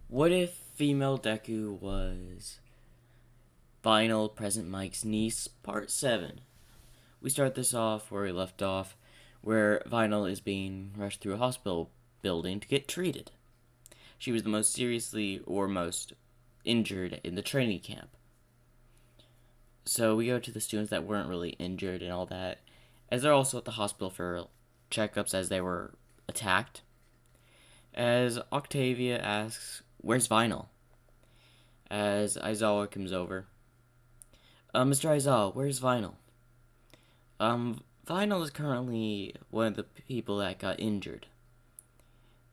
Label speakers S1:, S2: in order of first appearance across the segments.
S1: What if female Deku was Final Present Mike's niece, Part 7? We start this off where we left off, where Vinyl is being rushed through a hospital building to get treated. She was the most seriously or most injured in the training camp. So we go to the students that weren't really injured and all that, as they're also at the hospital for checkups as they were attacked. As Octavia asks, "Where's Vinyl?" As Aizawa comes over. Mr. Aizawa, where's Vinyl? Vinyl is currently one of the people that got injured.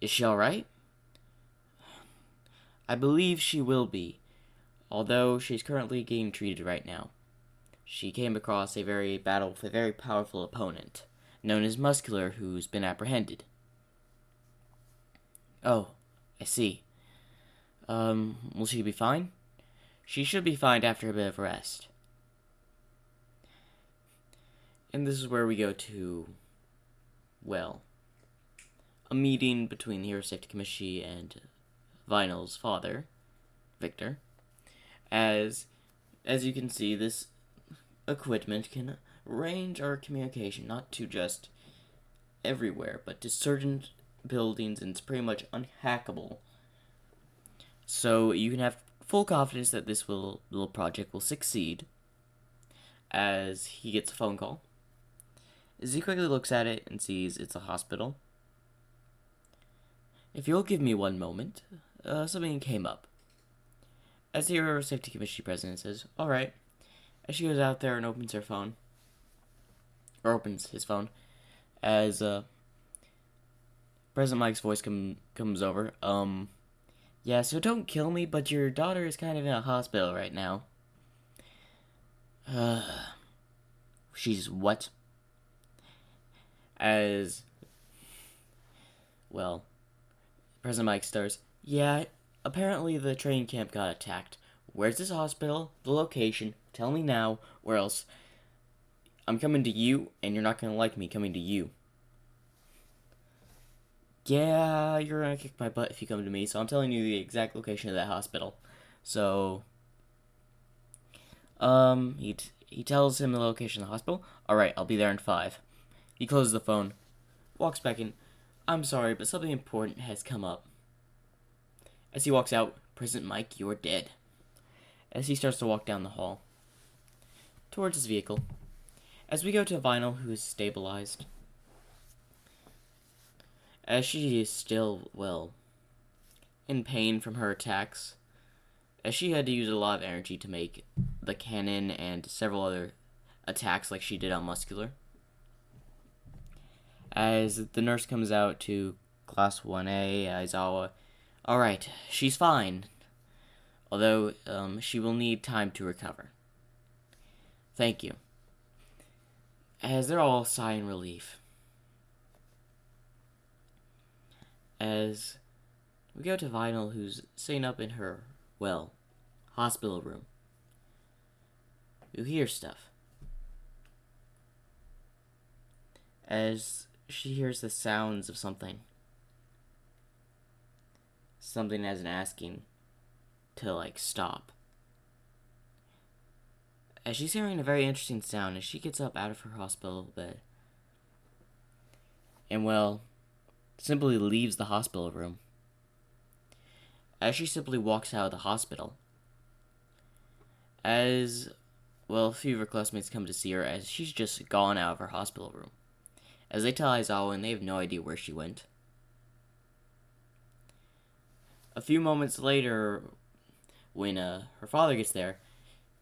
S1: Is she alright? I believe she will be, although she's currently getting treated right now. She came across a battle with a very powerful opponent, known as Muscular, who's been apprehended. Oh, I see. Will she be fine? She should be fine after a bit of rest. And this is where we go to, well, a meeting between the Hero Safety Committee and Vinyl's father, Victor. As you can see, this equipment can range our communication not to just everywhere, but to certain buildings, and it's pretty much unhackable. So you can have full confidence that this little project will succeed. As he gets a phone call, as he quickly looks at it and sees it's a hospital. If you'll give me one moment, something came up. As the Hero Safety Committee president says, "Alright," as she goes out there and opens her phone, or opens his phone, as President Mike's voice comes over. Yeah, so don't kill me, but your daughter is kind of in a hospital right now. She's what? As, well, President Mike starts, "Yeah, apparently the training camp got attacked. Where's this hospital? The location? Tell me now, or else I'm coming to you, and you're not gonna like me coming to you." "Yeah, you're gonna kick my butt if you come to me, so I'm telling you the exact location of that hospital." So, he tells him the location of the hospital. "Alright, I'll be there in 5. He closes the phone, walks back in. "I'm sorry, but something important has come up." As he walks out, "President Mike, you're dead." As he starts to walk down the hall towards his vehicle. As we go to Vinyl, who is stabilized. As she is still, in pain from her attacks, as she had to use a lot of energy to make the cannon and several other attacks like she did on Muscular. As the nurse comes out to Class 1A, Aizawa, "Alright, she's fine, although she will need time to recover." "Thank you." As they're all sighing relief. As we go to Vinyl, who's sitting up in her, hospital room. You hear stuff. As she hears the sounds of something. Something as in asking to, stop. As she's hearing a very interesting sound, as she gets up out of her hospital bed. And, simply leaves the hospital room. As she simply walks out of the hospital. As, a few of her classmates come to see her, as she's just gone out of her hospital room. As they tell Aizawa, and they have no idea where she went. A few moments later, when her father gets there,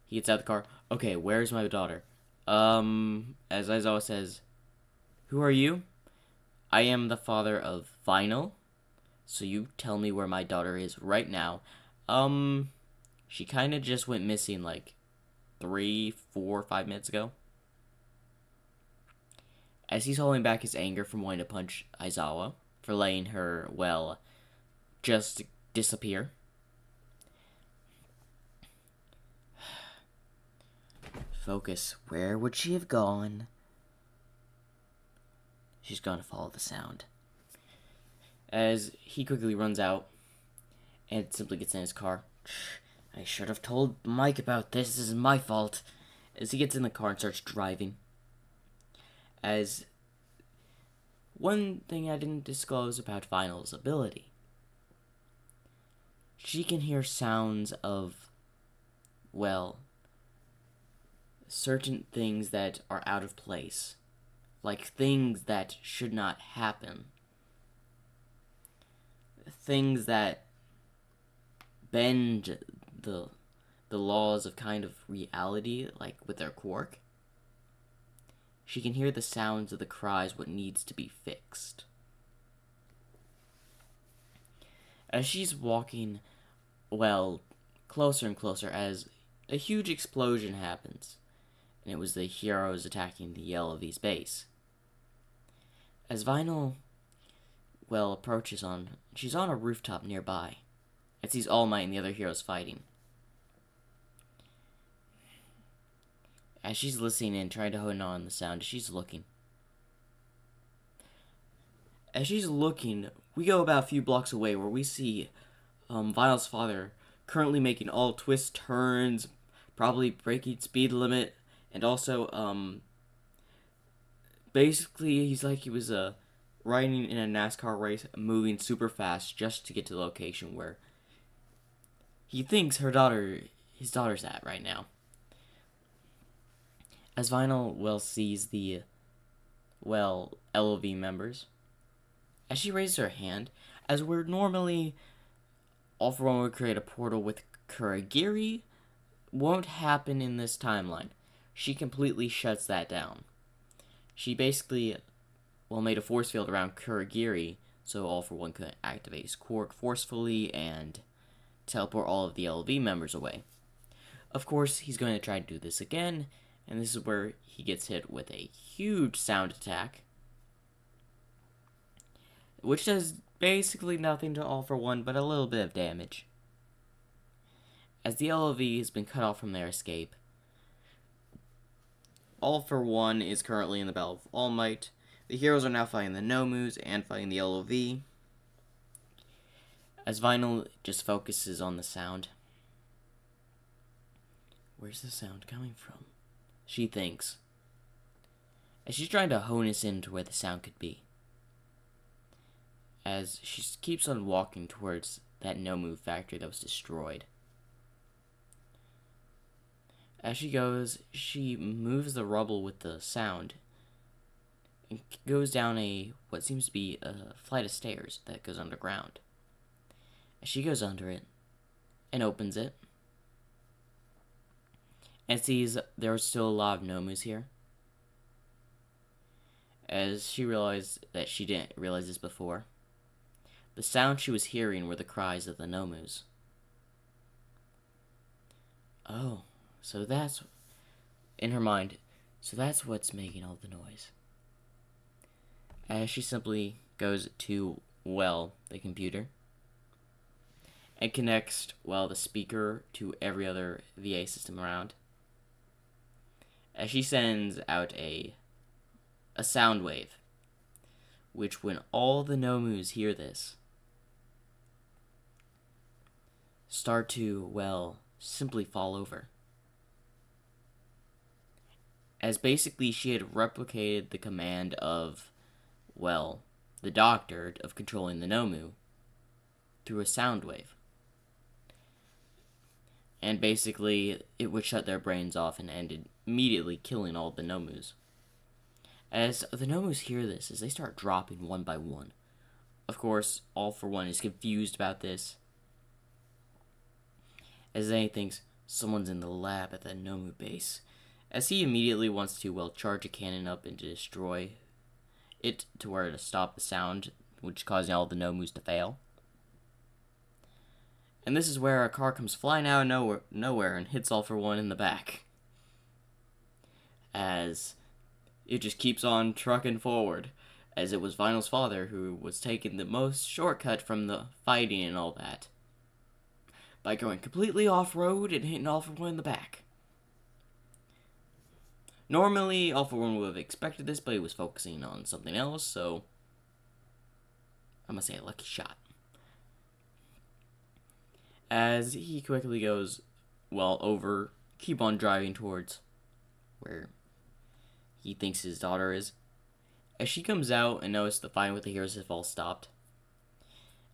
S1: he gets out of the car. "Okay, where's my daughter?" As Aizawa says, "Who are you?" "I am the father of Vinyl, so you tell me where my daughter is right now." She kind of just went missing 3, 4, 5 minutes ago. As he's holding back his anger from wanting to punch Aizawa for letting her, just disappear. Focus. Where would she have gone? She's gonna follow the sound. As he quickly runs out and simply gets in his car. I should have told Mike about this. This is my fault. As he gets in the car and starts driving. As one thing I didn't disclose about Vinyl's ability. She can hear sounds of, well, certain things that are out of place. Like things that should not happen. Things that bend the laws of kind of reality, like with their quirk. She can hear the sounds of the cries, what needs to be fixed. As she's walking, well, closer and closer, as a huge explosion happens, and it was the heroes attacking the LOV's base. As Vinyl, well, approaches she's on a rooftop nearby, and sees All Might and the other heroes fighting. As she's listening and trying to hone on the sound, she's looking. As she's looking, we go about a few blocks away where we see Vinyl's father currently making all twist turns, probably breaking speed limit, and also basically he's like he was riding in a NASCAR race, moving super fast just to get to the location where he thinks his daughter's at right now. As Vinyl, sees the, LOV members, as she raises her hand, as we're normally, All for One would create a portal with Kuragiri, won't happen in this timeline. She completely shuts that down. She basically, made a force field around Kuragiri, so All for One could activate his quirk forcefully and teleport all of the LOV members away. Of course, he's going to try to do this again, and this is where he gets hit with a huge sound attack, which does basically nothing to All for One but a little bit of damage. As the LOV has been cut off from their escape, All for One is currently in the Battle of All Might. The heroes are now fighting the Nomus and fighting the LOV. As Vinyl just focuses on the sound. Where's the sound coming from? She thinks. As she's trying to hone us into where the sound could be. As she keeps on walking towards that Nomu factory that was destroyed. As she goes, she moves the rubble with the sound and goes down what seems to be a flight of stairs that goes underground. As she goes under it and opens it and sees there are still a lot of Nomus here. As she realized that she didn't realize this before, the sound she was hearing were the cries of the Nomus. Oh, so that's, in her mind, so that's what's making all the noise. As she simply goes to, the computer, and connects, the speaker to every other VA system around. As she sends out a sound wave, which when all the Nomus hear this, start to, simply fall over. As basically she had replicated the command of, the doctor of controlling the Nomu through a sound wave. And basically, it would shut their brains off and ended immediately killing all the Nomus. As the Nomus hear this, as they start dropping one by one. Of course, All for One is confused about this. As he thinks someone's in the lab at that Nomu base. As he immediately wants to, charge a cannon up and to destroy it to where to stop the sound, which causing all the Nomus to fail. And this is where a car comes flying out of nowhere and hits All for One in the back. As it just keeps on trucking forward, as it was Vinyl's father who was taking the most shortcut from the fighting and all that, by going completely off-road and hitting All for One in the back. Normally, All for One would have expected this, but he was focusing on something else, so I'm gonna say a lucky shot. As he quickly goes, keep on driving towards where he thinks his daughter is. As she comes out and notices the fight with the heroes have all stopped.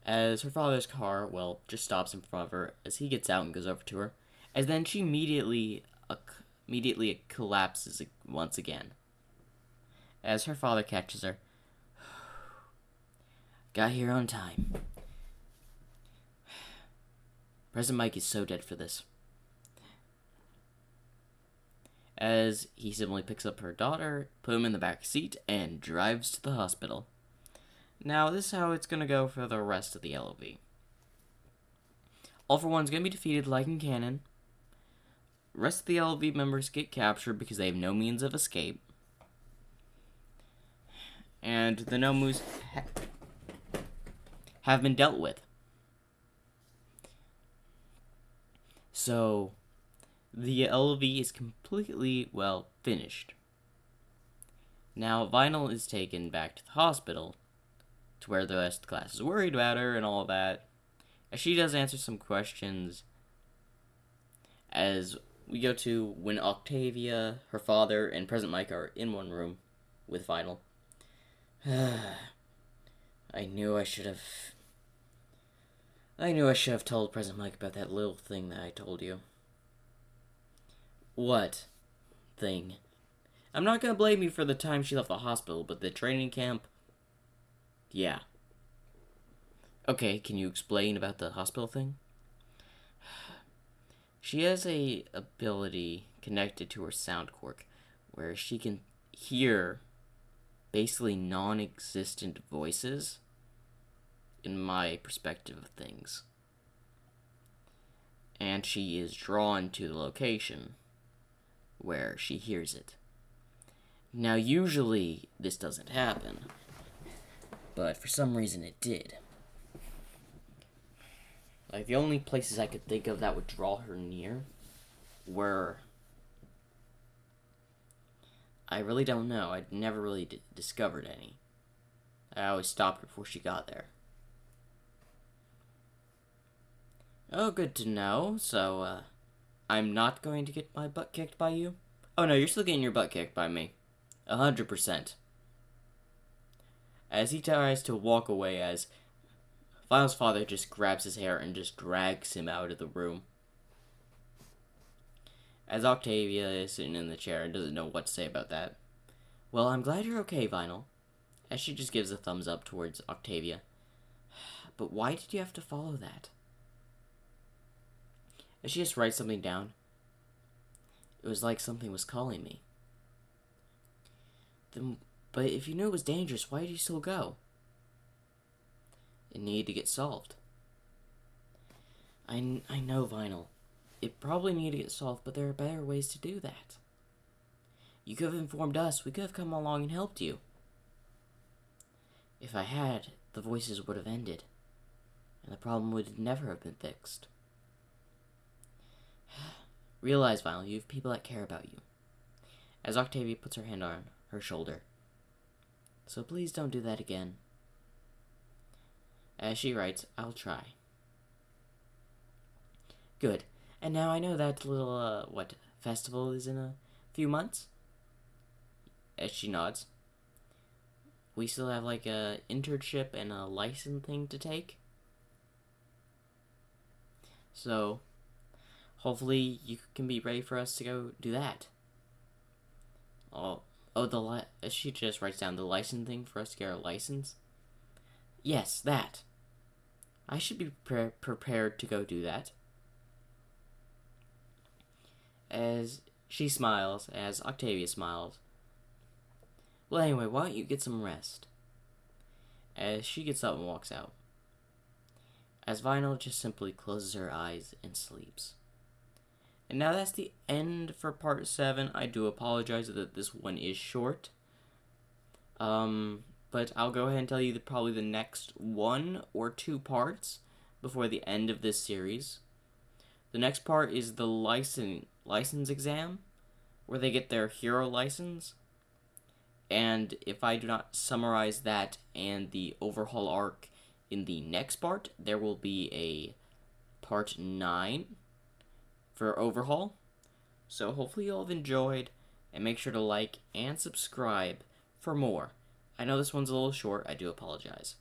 S1: As her father's car, just stops in front of her as he gets out and goes over to her. As then she immediately collapses once again. As her father catches her. Got here on time. President Mike is so dead for this. As he simply picks up her daughter, put him in the back seat, and drives to the hospital. Now, this is how it's going to go for the rest of the LOV. All for One's going to be defeated like in canon. Rest of the LOV members get captured because they have no means of escape. And the Nomus have been dealt with. So, the LOV is completely, finished. Now, Vinyl is taken back to the hospital, to where the rest of the class is worried about her and all that. As she does answer some questions, as we go to when Octavia, her father, and President Mike are in one room with Vinyl. I knew I should have told President Mike about that little thing that I told you. What thing? I'm not gonna blame you for the time she left the hospital, but the training camp... Yeah. Okay, can you explain about the hospital thing? She has a ability connected to her sound quirk, where she can hear basically non-existent voices, in my perspective of things. And she is drawn to the location where she hears it. Now, usually this doesn't happen, but for some reason it did. Like, the only places I could think of that would draw her near were... I really don't know. I'd never really discovered any. I always stopped before she got there. Oh, good to know. So, I'm not going to get my butt kicked by you? Oh, no, you're still getting your butt kicked by me. 100%. As he tries to walk away, as Vinyl's father just grabs his hair and just drags him out of the room. As Octavia is sitting in the chair and doesn't know what to say about that. Well, I'm glad you're okay, Vinyl. As she just gives a thumbs up towards Octavia. But why did you have to follow that? As she just writes something down. It was like something was calling me. But if you knew it was dangerous, why did you still go? It needed to get solved. I know, Vinyl. It probably needed to get solved, but there are better ways to do that. You could have informed us. We could have come along and helped you. If I had, the voices would have ended, and the problem would never have been fixed. Realize, Vinyl, you have people that care about you. As Octavia puts her hand on her shoulder. So please don't do that again. As she writes, I'll try. Good. And now I know that little, festival is in a few months? As she nods. We still have, a internship and a license thing to take? So, hopefully you can be ready for us to go do that. She just writes down the license thing for us to get our license? Yes, that. I should be prepared to go do that. As she smiles, as Octavia smiles. Well, anyway, why don't you get some rest? As she gets up and walks out. As Vinyl just simply closes her eyes and sleeps. And now that's the end for part 7. I do apologize that this one is short. But I'll go ahead and tell you probably the next 1 or 2 parts before the end of this series. The next part is the license exam, where they get their hero license. And if I do not summarize that and the overhaul arc in the next part, there will be a part 9 for Overhaul. So hopefully you all have enjoyed, and make sure to like and subscribe for more. I know this one's a little short, I do apologize.